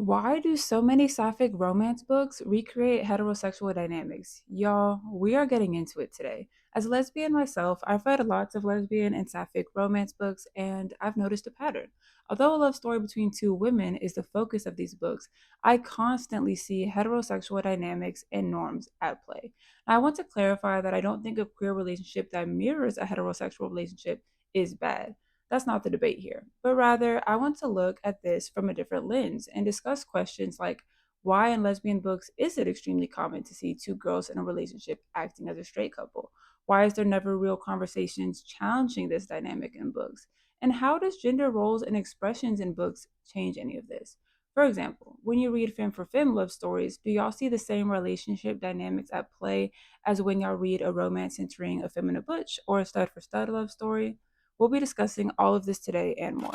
Why do so many sapphic romance books recreate heterosexual dynamics? Y'all, we are getting into it today. As a lesbian myself, I've read lots of lesbian and sapphic romance books, and I've noticed a pattern. Although a love story between two women is the focus of these books, I constantly see heterosexual dynamics and norms at play. Now, I want to clarify that I don't think a queer relationship that mirrors a heterosexual relationship is bad. That's not the debate here, but rather, I want to look at this from a different lens and discuss questions like why in lesbian books is it extremely common to see two girls in a relationship acting as a straight couple? Why is there never real conversations challenging this dynamic in books? And how does gender roles and expressions in books change any of this? For example, when you read femme for femme love stories, do y'all see the same relationship dynamics at play as when y'all read a romance centering a feminine butch or a stud for stud love story? We'll be discussing all of this today and more.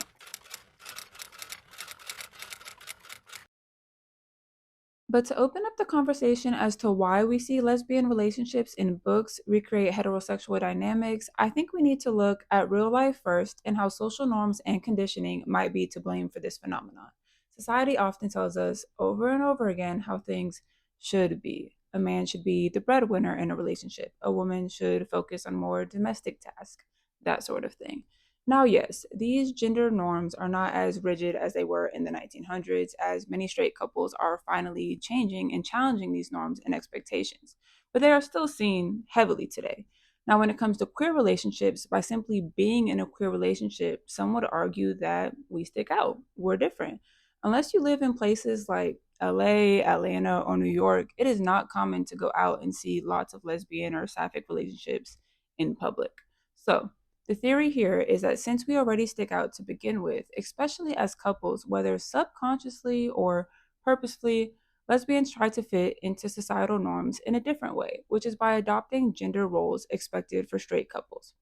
But to open up the conversation as to why we see lesbian relationships in books recreate heterosexual dynamics, I think we need to look at real life first and how social norms and conditioning might be to blame for this phenomenon. Society often tells us over and over again how things should be. A man should be the breadwinner in a relationship, a woman should focus on more domestic tasks, that sort of thing. Now, yes, these gender norms are not as rigid as they were in the 1900s, as many straight couples are finally changing and challenging these norms and expectations, but they are still seen heavily today. Now, when it comes to queer relationships, by simply being in a queer relationship, some would argue that we stick out, we're different. Unless you live in places like LA, Atlanta, or New York, it is not common to go out and see lots of lesbian or sapphic relationships in public. So, the theory here is that since we already stick out to begin with, especially as couples, whether subconsciously or purposefully, lesbians try to fit into societal norms in a different way, which is by adopting gender roles expected for straight couples.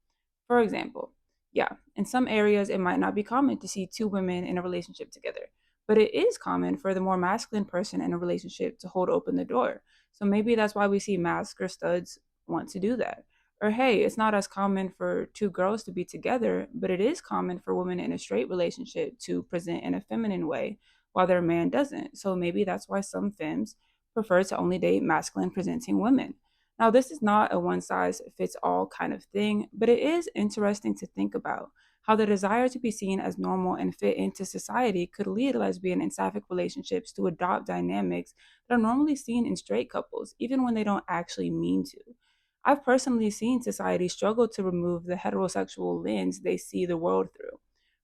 For example, yeah, in some areas it might not be common to see two women in a relationship together, but it is common for the more masculine person in a relationship to hold open the door. So maybe that's why we see masks or studs want to do that. Or hey, it's not as common for two girls to be together, but it is common for women in a straight relationship to present in a feminine way while their man doesn't. So maybe that's why some femmes prefer to only date masculine presenting women. Now, this is not a one size fits all kind of thing, but it is interesting to think about how the desire to be seen as normal and fit into society could lead lesbian and sapphic relationships to adopt dynamics that are normally seen in straight couples, even when they don't actually mean to. I've personally seen society struggle to remove the heterosexual lens they see the world through.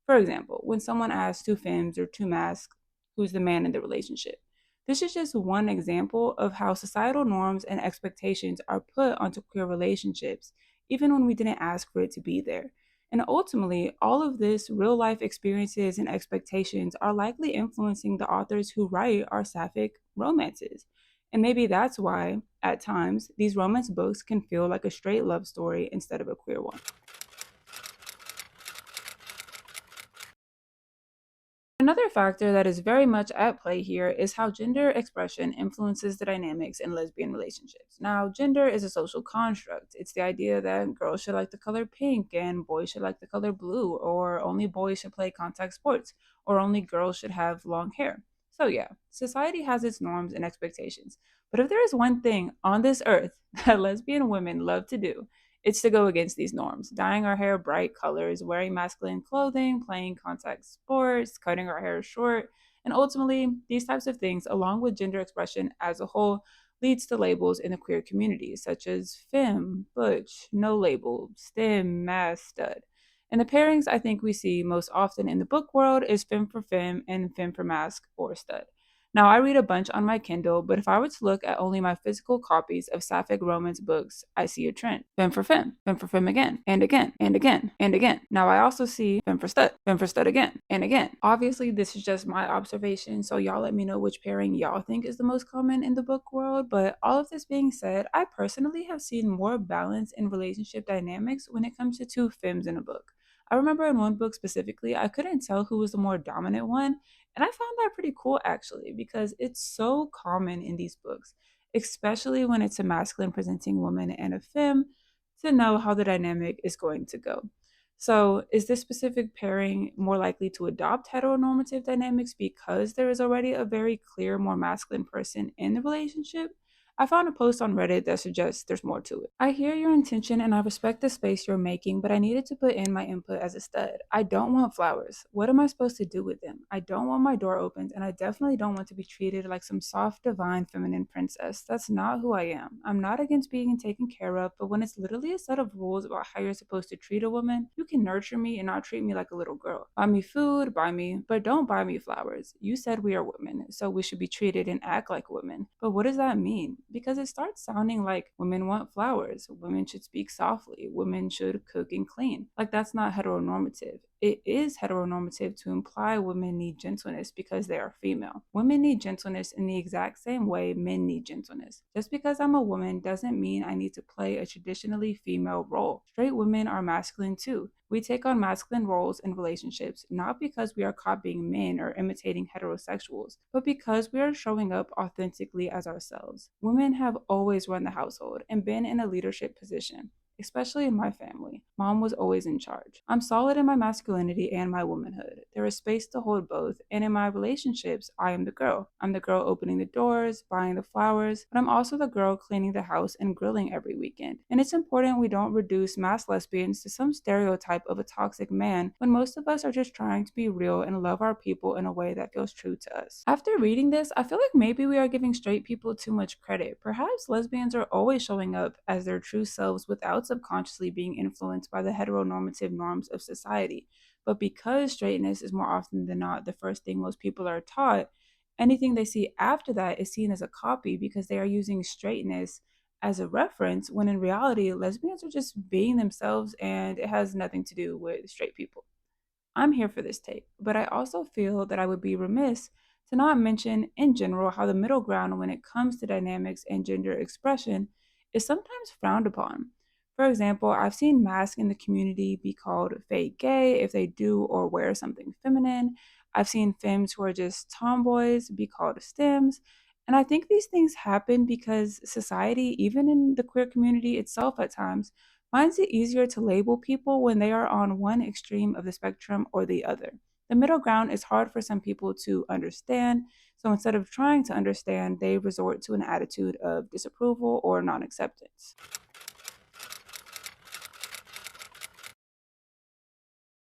For example, when someone asks two femmes or two masks, who's the man in the relationship? This is just one example of how societal norms and expectations are put onto queer relationships, even when we didn't ask for it to be there. And ultimately, all of this real life experiences and expectations are likely influencing the authors who write our sapphic romances. And maybe that's why, at times, these romance books can feel like a straight love story instead of a queer one. Another factor that is very much at play here is how gender expression influences the dynamics in lesbian relationships. Now, gender is a social construct. It's the idea that girls should like the color pink and boys should like the color blue, or only boys should play contact sports, or only girls should have long hair. So, yeah, society has its norms and expectations. But if there is one thing on this earth that lesbian women love to do, it's to go against these norms, dyeing our hair bright colors, wearing masculine clothing, playing contact sports, cutting our hair short, and ultimately, these types of things, along with gender expression as a whole, leads to labels in the queer community, such as femme, butch, no label, stem, mass, stud. And the pairings I think we see most often in the book world is femme for femme and femme for mask or stud. Now, I read a bunch on my Kindle, but if I were to look at only my physical copies of sapphic romance books, I see a trend. Femme for femme again, and again, and again, and again. Now, I also see femme for stud again, and again. Obviously, this is just my observation, so y'all let me know which pairing y'all think is the most common in the book world. But all of this being said, I personally have seen more balance in relationship dynamics when it comes to two femmes in a book. I remember in one book specifically, I couldn't tell who was the more dominant one, and I found that pretty cool actually, because it's so common in these books, especially when it's a masculine presenting woman and a femme, to know how the dynamic is going to go. So, is this specific pairing more likely to adopt heteronormative dynamics because there is already a very clear, more masculine person in the relationship? I found a post on Reddit that suggests there's more to it. I hear your intention and I respect the space you're making, but I needed to put in my input as a stud. I don't want flowers. What am I supposed to do with them? I don't want my door opened, and I definitely don't want to be treated like some soft, divine, feminine princess. That's not who I am. I'm not against being taken care of, but when it's literally a set of rules about how you're supposed to treat a woman, you can nurture me and not treat me like a little girl. Buy me food, buy me, but don't buy me flowers. You said we are women, so we should be treated and act like women. But what does that mean? Because it starts sounding like women want flowers, women should speak softly, women should cook and clean. Like that's not heteronormative. It is heteronormative to imply women need gentleness because they are female. Women need gentleness in the exact same way men need gentleness. Just because I'm a woman doesn't mean I need to play a traditionally female role. Straight women are masculine too. We take on masculine roles in relationships not because we are copying men or imitating heterosexuals, but because we are showing up authentically as ourselves. Women have always run the household and been in a leadership position. Especially in my family, mom was always in charge. I'm solid in my masculinity and my womanhood. There is space to hold both, and in my relationships, I am the girl. I'm the girl opening the doors, buying the flowers, but I'm also the girl cleaning the house and grilling every weekend. And it's important we don't reduce mass lesbians to some stereotype of a toxic man when most of us are just trying to be real and love our people in a way that feels true to us. After reading this, I feel like maybe we are giving straight people too much credit. Perhaps lesbians are always showing up as their true selves without subconsciously being influenced by the heteronormative norms of society. But because straightness is more often than not the first thing most people are taught, anything they see after that is seen as a copy because they are using straightness as a reference, when in reality, lesbians are just being themselves and it has nothing to do with straight people. I'm here for this take, but I also feel that I would be remiss to not mention in general how the middle ground when it comes to dynamics and gender expression is sometimes frowned upon. For example, I've seen masks in the community be called fake gay if they do or wear something feminine. I've seen femmes who are just tomboys be called stems. And I think these things happen because society, even in the queer community itself at times, finds it easier to label people when they are on one extreme of the spectrum or the other. The middle ground is hard for some people to understand, so instead of trying to understand, they resort to an attitude of disapproval or non acceptance.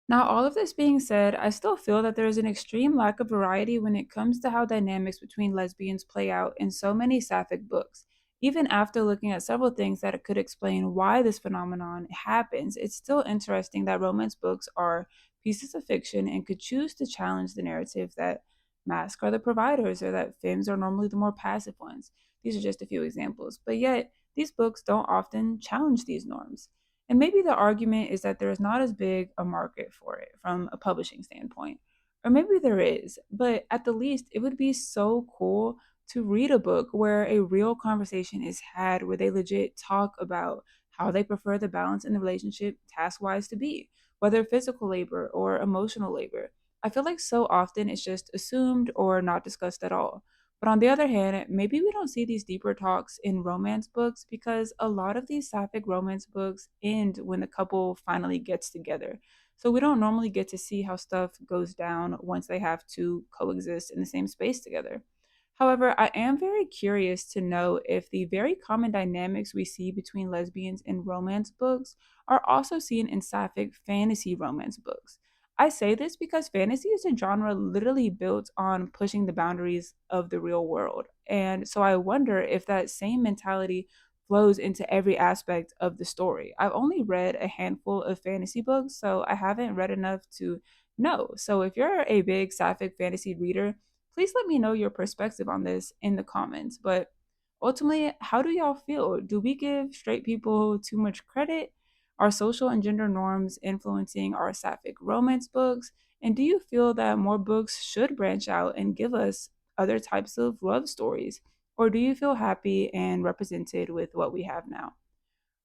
Now, all of this being said, I still feel that there is an extreme lack of variety when it comes to how dynamics between lesbians play out in so many sapphic books. Even after looking at several things that could explain why this phenomenon happens, it's still interesting that romance books are pieces of fiction and could choose to challenge the narrative that masks are the providers or that femmes are normally the more passive ones. These are just a few examples, but yet these books don't often challenge these norms. And maybe the argument is that there is not as big a market for it from a publishing standpoint. Or maybe there is, but at the least, it would be so cool to read a book where a real conversation is had, where they legit talk about how they prefer the balance in the relationship task wise to be, whether physical labor or emotional labor. I feel like so often it's just assumed or not discussed at all. But on the other hand, maybe we don't see these deeper talks in romance books because a lot of these sapphic romance books end when the couple finally gets together. So we don't normally get to see how stuff goes down once they have to coexist in the same space together. However, I am very curious to know if the very common dynamics we see between lesbians in romance books are also seen in sapphic fantasy romance books. I say this because fantasy is a genre literally built on pushing the boundaries of the real world. And so I wonder if that same mentality flows into every aspect of the story. I've only read a handful of fantasy books, so I haven't read enough to know. So if you're a big sapphic fantasy reader, please let me know your perspective on this in the comments. But ultimately, how do y'all feel? Do we give straight people too much credit? Are social and gender norms influencing our sapphic romance books? And do you feel that more books should branch out and give us other types of love stories? Or do you feel happy and represented with what we have now?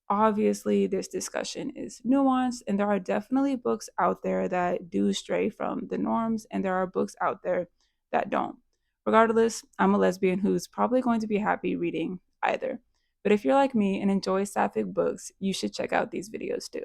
Obviously, this discussion is nuanced, and there are definitely books out there that do stray from the norms, and there are books out there that don't. Regardless, I'm a lesbian who's probably going to be happy reading either. But if you're like me and enjoy sapphic books, you should check out these videos too.